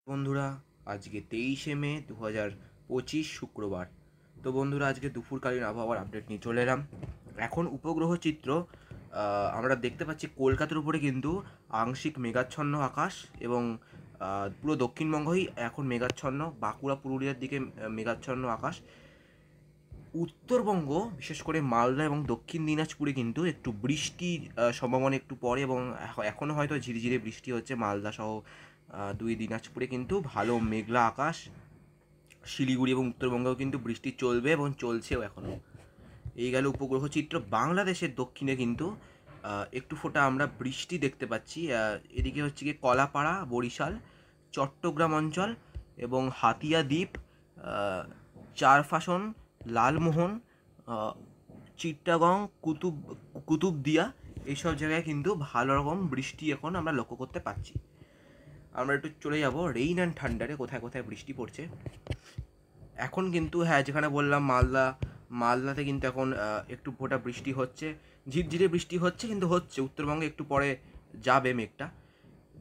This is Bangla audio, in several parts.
বন্ধুরা, আজকে 23শে মে 2025 শুক্রবার। তো বন্ধুরা, আজকে দুপুরকালীন আবহাওয়ার আপডেট নিয়ে চলে এলাম। এখন উপগ্রহ চিত্র আমরা দেখতে পাচ্ছি কলকাতার উপরে কিন্তু আংশিক মেঘাচ্ছন্ন আকাশ এবং পুরো দক্ষিণবঙ্গই এখন মেঘাচ্ছন্ন, বাঁকুড়া পুরুলিয়ার দিকে মেঘাচ্ছন্ন আকাশ। উত্তরবঙ্গ বিশেষ করে মালদা এবং দক্ষিণ দিনাজপুরে কিন্তু একটু বৃষ্টির সম্ভাবনা একটু পড়ে এবং এখনও হয়তো ঝিরিঝিরি বৃষ্টি হচ্ছে মালদা সহ দুই দিনাজপুরে কিন্তু ভালো মেঘলা আকাশ। শিলিগুড়ি এবং উত্তরবঙ্গেও কিন্তু বৃষ্টি চলবে এবং চলছেও এখনও। এই গেল উপগ্রহ চিত্র। বাংলাদেশের দক্ষিণে কিন্তু একটু ফোঁটা আমরা বৃষ্টি দেখতে পাচ্ছি। এদিকে হচ্ছে গিয়ে কলাপাড়া, বরিশাল, চট্টগ্রাম অঞ্চল এবং হাতিয়া দ্বীপ, চারফাসন, লালমোহন, চিট্টাগং, কুতুবদিয়া, এইসব জায়গায় কিন্তু ভালো রকম বৃষ্টি এখন আমরা লক্ষ্য করতে পারছি। আমরা একটু চলে যাব রেইন অ্যান্ড থান্ডারে, কোথায় কোথায় বৃষ্টি পড়ছে এখন কিন্তু। হ্যাঁ, যেখানে বললাম মালদাতে কিন্তু এখন একটু ফোঁটা বৃষ্টি হচ্ছে, ঝিরঝিরে বৃষ্টি হচ্ছে, কিন্তু হচ্ছে। উত্তরবঙ্গে একটু পরে যাবে মেঘটা।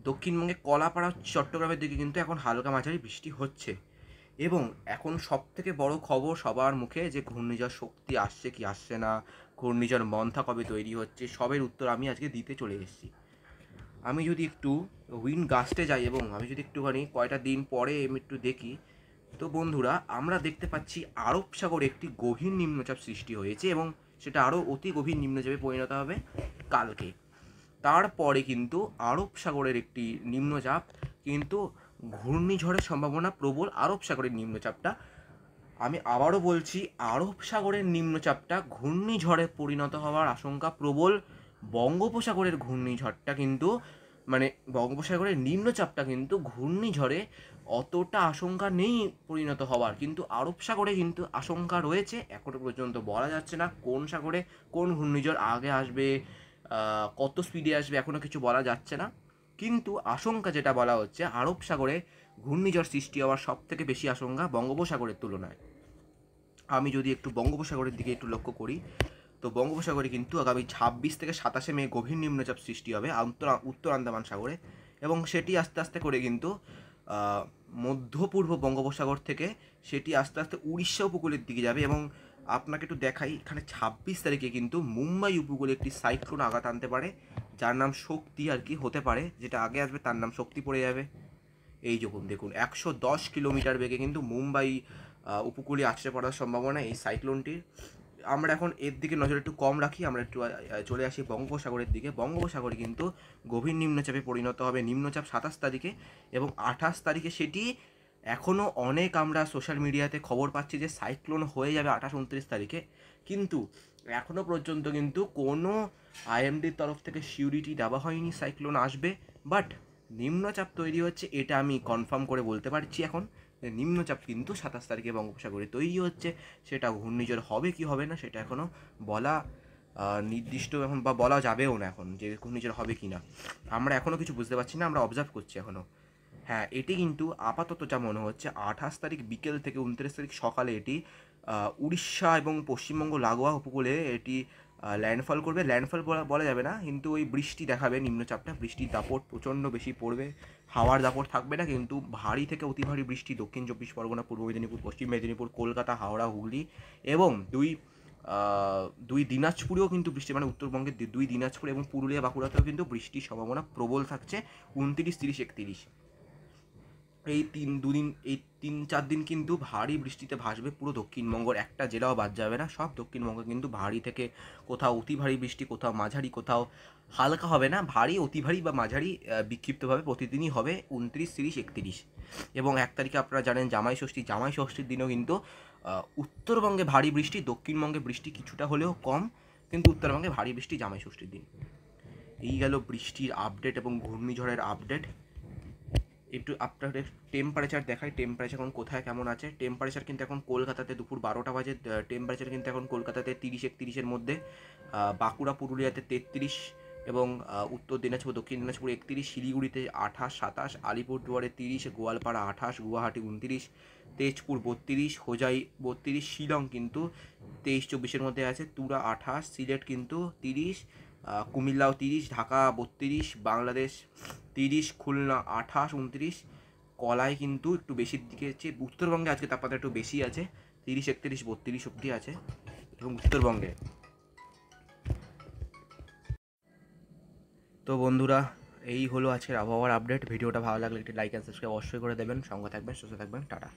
দক্ষিণবঙ্গে কলাপাড়া, চট্টগ্রামের দিকে কিন্তু এখন হালকা মাঝারি বৃষ্টি হচ্ছে। এবং এখন সব থেকে বড় খবর সবার মুখে যে ঘূর্ণিঝড় শক্তি আসছে কি আসছে না, ঘূর্ণিঝড় মন্থা কবে তৈরি হচ্ছে, সবের উত্তর আমি আজকে দিতে চলে এসেছি। আমি যদি একটু উইন্ড গাস্টে যাই এবং আমি যদি একটুখানি কয়টা দিন পরে আমি একটু দেখি, তো বন্ধুরা আমরা দেখতে পাচ্ছি আরব সাগরে একটি গভীর নিম্নচাপ সৃষ্টি হয়েছে এবং সেটা আরও অতি গভীর নিম্নচাপে পরিণত হবে কালকে। তারপরে কিন্তু আরব সাগরের একটি নিম্নচাপ কিন্তু ঘূর্ণিঝড়ের সম্ভাবনা প্রবল। আরব সাগরের নিম্নচাপটা, আমি আবারও বলছি, আরব সাগরের নিম্নচাপটা ঘূর্ণিঝড়ে পরিণত হওয়ার আশঙ্কা প্রবল। বঙ্গোপসাগরের ঘূর্ণিঝড়টা কিন্তু মানে বঙ্গোপসাগরের নিম্নচাপটা কিন্তু ঘূর্ণিঝড়ে অতটা আশঙ্কা নেই পরিণত হওয়ার, কিন্তু আরব সাগরে কিন্তু আশঙ্কা রয়েছে। এখনও পর্যন্ত বলা যাচ্ছে না কোন সাগরে কোন ঘূর্ণিঝড় আগে আসবে, কত স্পিডে আসবে, এখনও কিছু বলা যাচ্ছে না। কিন্তু আশঙ্কা যেটা বলা হচ্ছে, আরব সাগরে ঘূর্ণিঝড় সৃষ্টি হওয়ার সব থেকে বেশি আশঙ্কা বঙ্গোপসাগরের তুলনায়। আমি যদি একটু বঙ্গোপসাগরের দিকে একটু লক্ষ্য করি, তো বঙ্গোপসাগরে কিন্তু আগামী 26 থেকে 27 মে গভীর নিম্নচাপ সৃষ্টি হবে উত্তর আন্দামান সাগরে, এবং সেটি আস্তে আস্তে করে কিন্তু মধ্য পূর্ব বঙ্গোপসাগর থেকে সেটি আস্তে আস্তে উড়িষ্যা উপকূলের দিকে যাবে। এবং আপনাকে একটু দেখাই, এখানে 26 তারিখে কিন্তু মুম্বাই উপকূলে একটি সাইক্লোন আঘাত আনতে পারে, যার নাম শক্তি আর কি হতে পারে। যেটা আগে আসবে তার নাম শক্তি পড়ে যাবে। এই যখন দেখুন 110 কিলোমিটার বেগে কিন্তু মুম্বাই উপকূলে আছড়ে পড়ার সম্ভাবনা এই সাইক্লোনটির। আমরা এখন এর দিকে নজর একটু কম রাখি, আমরা একটু চলে আসি বঙ্গোপসাগরের দিকে। বঙ্গোপসাগরে কিন্তু গভীর নিম্নচাপে পরিণত হবে নিম্নচাপ 27 তারিখে, এবং 28 তারিখে সেটি এখনও অনেক আমরা সোশ্যাল মিডিয়াতে খবর পাচ্ছি যে সাইক্লোন হয়ে যাবে 28-29 তারিখে, কিন্তু এখনও পর্যন্ত কিন্তু কোনো আইএমডির তরফ থেকে সিউরিটি দেওয়া হয়নি সাইক্লোন আসবে। বাট নিম্নচাপ তৈরি হচ্ছে, এটা আমি কনফার্ম করে বলতে পারছি এখন যে নিম্নচাপ কিন্তু 27 তারিখে বঙ্গোপসাগরে তৈরি হচ্ছে। সেটা ঘূর্ণিঝড় হবে কি হবে না সেটা এখনও বলা নির্দিষ্ট এখন বা বলা যাবেও না এখন যে ঘূর্ণিঝড় হবে কি না। আমরা এখনও কিছু বুঝতে পারছি না, আমরা অবজার্ভ করছি এখনও। হ্যাঁ, এটি কিন্তু আপাতত যা মনে হচ্ছে 28 তারিখ বিকেল থেকে 29 তারিখ সকালে এটি উড়িষ্যা এবং পশ্চিমবঙ্গ লাগোয়া উপকূলে এটি ল্যান্ডফল করবে। ল্যান্ডফল বলা যাবে না, কিন্তু ওই বৃষ্টি দেখাবে নিম্নচাপটা। বৃষ্টির দাপট প্রচণ্ড বেশি পড়বে, হাওয়ার দাপট থাকবে না, কিন্তু ভারী থেকে অতি ভারী বৃষ্টি দক্ষিণ 24 পরগনা, পূর্ব মেদিনীপুর, পশ্চিম মেদিনীপুর, কলকাতা, হাওড়া, হুগলি এবং দুই দিনাজপুরেও কিন্তু বৃষ্টি, মানে উত্তরবঙ্গের দুই দিনাজপুর এবং পুরুলিয়া, বাঁকুড়াতেও কিন্তু বৃষ্টির সম্ভাবনা প্রবল থাকছে 29, 30, 31। এই 3-4 দিন কিন্তু ভারী বৃষ্টিতে ভাসবে পুরো দক্ষিণবঙ্গের, একটা জেলাও বাদ যাবে না। সব দক্ষিণবঙ্গে কিন্তু ভারী থেকে কোথাও অতি ভারী বৃষ্টি, কোথাও মাঝারি, কোথাও হালকা হবে না, ভারী, অতি ভারী বা মাঝারি বিক্ষিপ্তভাবে প্রতিদিনই হবে 29, 30, 31। এবং 1 তারিখে আপনারা জানেন জামাই ষষ্ঠী। জামাই ষষ্ঠীর দিনও কিন্তু উত্তরবঙ্গে ভারী বৃষ্টি, দক্ষিণবঙ্গে বৃষ্টি কিছুটা হলেও কম, কিন্তু উত্তরবঙ্গে ভারী বৃষ্টি জামাই ষষ্ঠীর দিন। এই গেল বৃষ্টির আপডেট এবং ঘূর্ণিঝড়ের আপডেট। একটু আপনাদের টেম্পারেচার দেখাই, টেম্পারেচার এখন কোথায় কেমন আছে। টেম্পারেচার কিন্তু এখন কলকাতাতে দুপুর 12টা বাজে, টেম্পারেচার কিন্তু এখন কলকাতাতে 30-31-এর মধ্যে, বাঁকুড়া পুরুলিয়াতে 33, এবং উত্তর দিনাজপুর, দক্ষিণ দিনাজপুর 31, শিলিগুড়িতে 28, 27, আলিপুরদুয়ারে 30, গোয়ালপাড়া 28, গুয়াহাটি 29, তেজপুর 32, হোজাই 32, শিলং কিন্তু 23-24-এর মধ্যে আছে, তুরা 28, সিলেট কিন্তু 30, কুমিল্লাও 30, ঢাকা 32, বাংলাদেশ 30, খুলনা 28, 29, কলায় কিন্তু একটু বেশির দিকে হচ্ছে, উত্তরবঙ্গে আজকে তাপমাত্রা একটু বেশি আছে, 30, 31, 32 অব্দি আছে এবং উত্তরবঙ্গে। তো বন্ধুরা, এই হলো আজকের আবহাওয়ার আপডেট। ভিডিওটা ভালো লাগলে একটি লাইক অ্যান্ড সাবস্ক্রাইব অবশ্যই করে দেবেন। সঙ্গে থাকবেন, সুস্থ থাকবেন, টাটা।